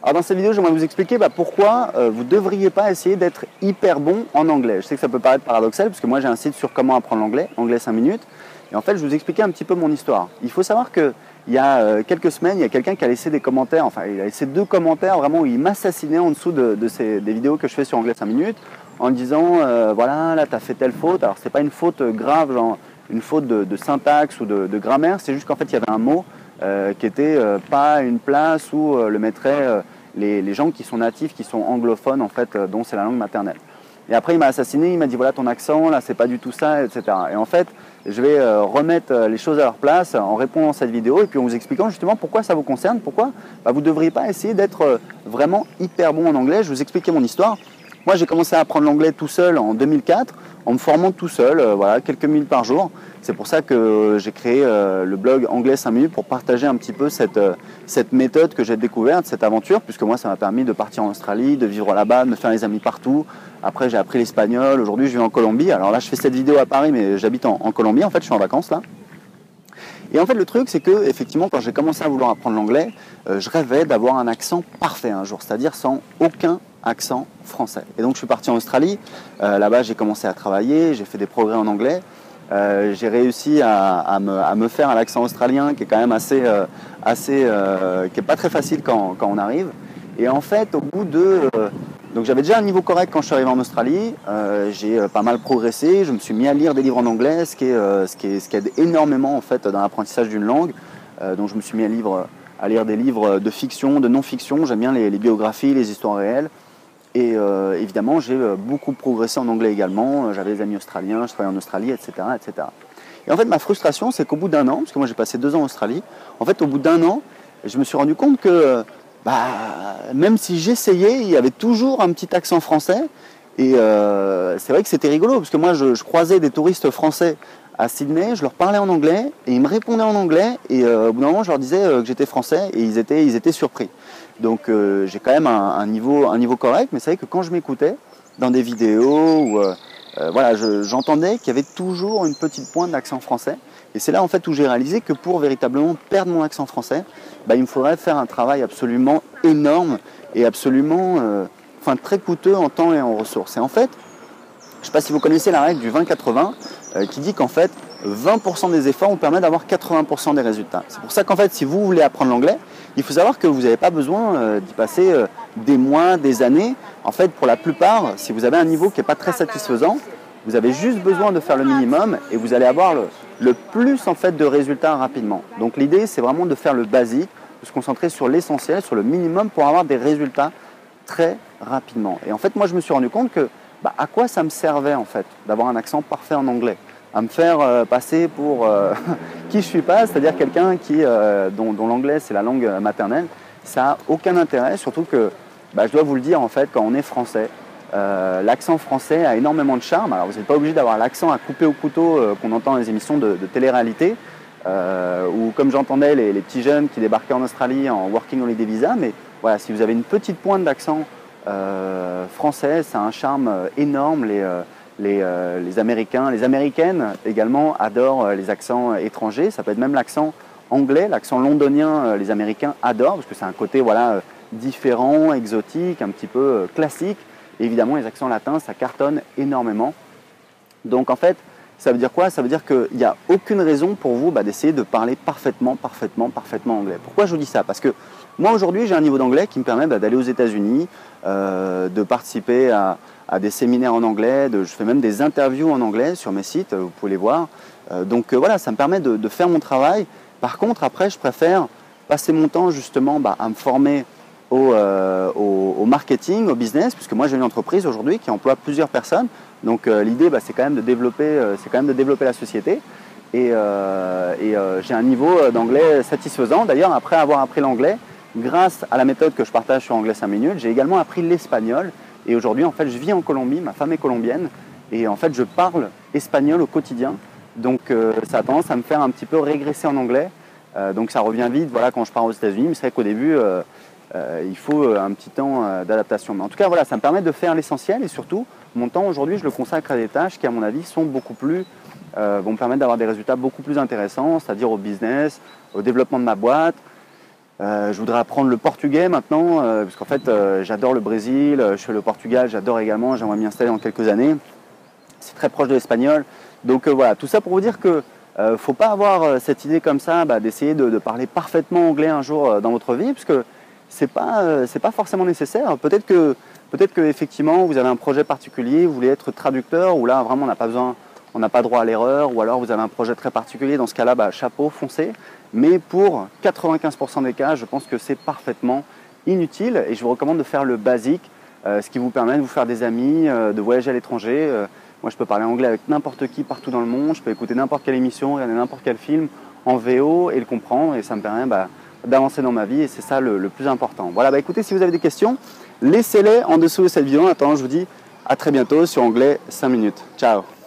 Alors dans cette vidéo, j'aimerais vous expliquer pourquoi vous ne devriez pas essayer d'être hyper bon en anglais. Je sais que ça peut paraître paradoxal, parce que moi j'ai un site sur comment apprendre l'anglais, anglais 5 minutes. Et en fait, je vais vous expliquer un petit peu mon histoire. Il faut savoir qu'il y a quelques semaines, il y a quelqu'un qui a laissé des commentaires, enfin il a laissé 2 commentaires vraiment où il m'assassinait en dessous des vidéos que je fais sur anglais 5 minutes, en disant voilà, là tu as fait telle faute. Alors c'est pas une faute grave, genre une faute de syntaxe ou de grammaire, c'est juste qu'en fait il y avait un mot qui n'était pas à une place où le mettraient les gens qui sont natifs, qui sont anglophones en fait, dont c'est la langue maternelle. Et après il m'a assassiné, il m'a dit voilà ton accent, là c'est pas du tout ça, etc. Et en fait je vais remettre les choses à leur place en répondant à cette vidéo et puis en vous expliquant justement pourquoi ça vous concerne, pourquoi vous ne devriez pas essayer d'être vraiment hyper bon en anglais. Je vais vous expliquer mon histoire. Moi j'ai commencé à apprendre l'anglais tout seul en 2004 en me formant tout seul, voilà, quelques minutes par jour. C'est pour ça que j'ai créé le blog Anglais 5 minutes pour partager un petit peu cette méthode que j'ai découverte, cette aventure, puisque moi ça m'a permis de partir en Australie, de vivre là-bas, de me faire des amis partout. Après j'ai appris l'espagnol, aujourd'hui je vis en Colombie. Alors là je fais cette vidéo à Paris mais j'habite en Colombie, en fait je suis en vacances là. Et en fait le truc c'est que effectivement quand j'ai commencé à vouloir apprendre l'anglais, je rêvais d'avoir un accent parfait un jour, c'est-à-dire sans aucun accent français. Et donc je suis parti en Australie, là-bas j'ai commencé à travailler, j'ai fait des progrès en anglais. J'ai réussi à me faire un accent australien qui est quand même qui est pas très facile quand on arrive. Et en fait, au bout donc j'avais déjà un niveau correct quand je suis arrivé en Australie. J'ai pas mal progressé. Je me suis mis à lire des livres en anglais, ce qui aide énormément en fait dans l'apprentissage d'une langue. Donc je me suis mis à lire des livres de fiction, de non-fiction. J'aime bien les biographies, les histoires réelles. Et évidemment, j'ai beaucoup progressé en anglais également. J'avais des amis australiens, je travaillais en Australie, etc., etc. Et en fait, ma frustration, c'est qu'au bout d'un an, parce que moi j'ai passé 2 ans en Australie, en fait, au bout d'un an, je me suis rendu compte que même si j'essayais, il y avait toujours un petit accent français. Et c'est vrai que c'était rigolo, parce que moi, je croisais des touristes français à Sydney, je leur parlais en anglais, et ils me répondaient en anglais, et au bout d'un moment, je leur disais que j'étais français, et ils étaient surpris. Donc j'ai quand même un niveau correct, mais c'est vrai que quand je m'écoutais dans des vidéos, voilà, j'entendais qu'il y avait toujours une petite pointe d'accent français. Et c'est là en fait où j'ai réalisé que pour véritablement perdre mon accent français, il me faudrait faire un travail absolument énorme et absolument très coûteux en temps et en ressources. Et en fait, je ne sais pas si vous connaissez la règle du 20-80 qui dit qu'en fait 20% des efforts vous permettent d'avoir 80% des résultats. C'est pour ça qu'en fait si vous voulez apprendre l'anglais, il faut savoir que vous n'avez pas besoin d'y passer des mois, des années. En fait pour la plupart, si vous avez un niveau qui n'est pas très satisfaisant, vous avez juste besoin de faire le minimum et vous allez avoir le plus en fait de résultats rapidement. Donc l'idée c'est vraiment de faire le basique, de se concentrer sur l'essentiel, sur le minimum pour avoir des résultats très rapidement. Et en fait moi je me suis rendu compte que à quoi ça me servait en fait d'avoir un accent parfait en anglais, à me faire passer pour qui je suis pas, c'est-à-dire quelqu'un dont l'anglais c'est la langue maternelle. Ça n'a aucun intérêt, surtout que je dois vous le dire en fait, quand on est français, l'accent français a énormément de charme. Alors vous n'êtes pas obligé d'avoir l'accent à couper au couteau qu'on entend dans les émissions de télé-réalité, ou comme j'entendais les petits jeunes qui débarquaient en Australie en Working Holiday Visa, mais voilà, si vous avez une petite pointe d'accent français, ça a un charme énorme. Les Américains, les Américaines également adorent les accents étrangers. Ça peut être même l'accent anglais, l'accent londonien, les Américains adorent parce que c'est un côté différent, exotique, un petit peu classique. Et évidemment, les accents latins, ça cartonne énormément. Donc en fait, ça veut dire quoi? Ça veut dire qu'il n'y a aucune raison pour vous d'essayer de parler parfaitement anglais. Pourquoi je vous dis ça? Parce que moi aujourd'hui, j'ai un niveau d'anglais qui me permet d'aller aux États-Unis, de participer à des séminaires en anglais, je fais même des interviews en anglais sur mes sites, vous pouvez les voir. Donc voilà, ça me permet de faire mon travail. Par contre, après, je préfère passer mon temps justement à me former au marketing, au business, puisque moi j'ai une entreprise aujourd'hui qui emploie plusieurs personnes. Donc l'idée, c'est quand même de développer la société. Et j'ai un niveau d'anglais satisfaisant. D'ailleurs, après avoir appris l'anglais, grâce à la méthode que je partage sur Anglais 5 minutes, j'ai également appris l'espagnol. Et aujourd'hui, en fait, je vis en Colombie, ma femme est colombienne, et en fait, je parle espagnol au quotidien. Donc, ça a tendance à me faire un petit peu régresser en anglais. Donc, ça revient vite, voilà, quand je pars aux États-Unis. Mais c'est vrai qu'au début, il faut un petit temps d'adaptation. Mais en tout cas, voilà, ça me permet de faire l'essentiel. Et surtout, mon temps aujourd'hui, je le consacre à des tâches qui, à mon avis, sont vont me permettre d'avoir des résultats beaucoup plus intéressants, c'est-à-dire au business, au développement de ma boîte, Je voudrais apprendre le portugais maintenant, parce qu'en fait, j'adore le Brésil, je suis allé au Portugal, j'adore également, j'aimerais m'y installer dans quelques années. C'est très proche de l'espagnol. Donc voilà, tout ça pour vous dire que faut pas avoir cette idée comme ça d'essayer de parler parfaitement anglais un jour dans votre vie, parce que c'est pas forcément nécessaire. Peut-être que effectivement vous avez un projet particulier, vous voulez être traducteur, où là vraiment on n'a pas besoin, on n'a pas droit à l'erreur, ou alors vous avez un projet très particulier, dans ce cas-là, chapeau, foncez. Mais pour 95% des cas, je pense que c'est parfaitement inutile et je vous recommande de faire le basique, ce qui vous permet de vous faire des amis, de voyager à l'étranger. Moi, je peux parler anglais avec n'importe qui partout dans le monde, je peux écouter n'importe quelle émission, regarder n'importe quel film en VO et le comprendre, et ça me permet d'avancer dans ma vie, et c'est ça le plus important. Voilà, écoutez, si vous avez des questions, laissez-les en dessous de cette vidéo. En attendant, je vous dis à très bientôt sur Anglais 5 minutes. Ciao!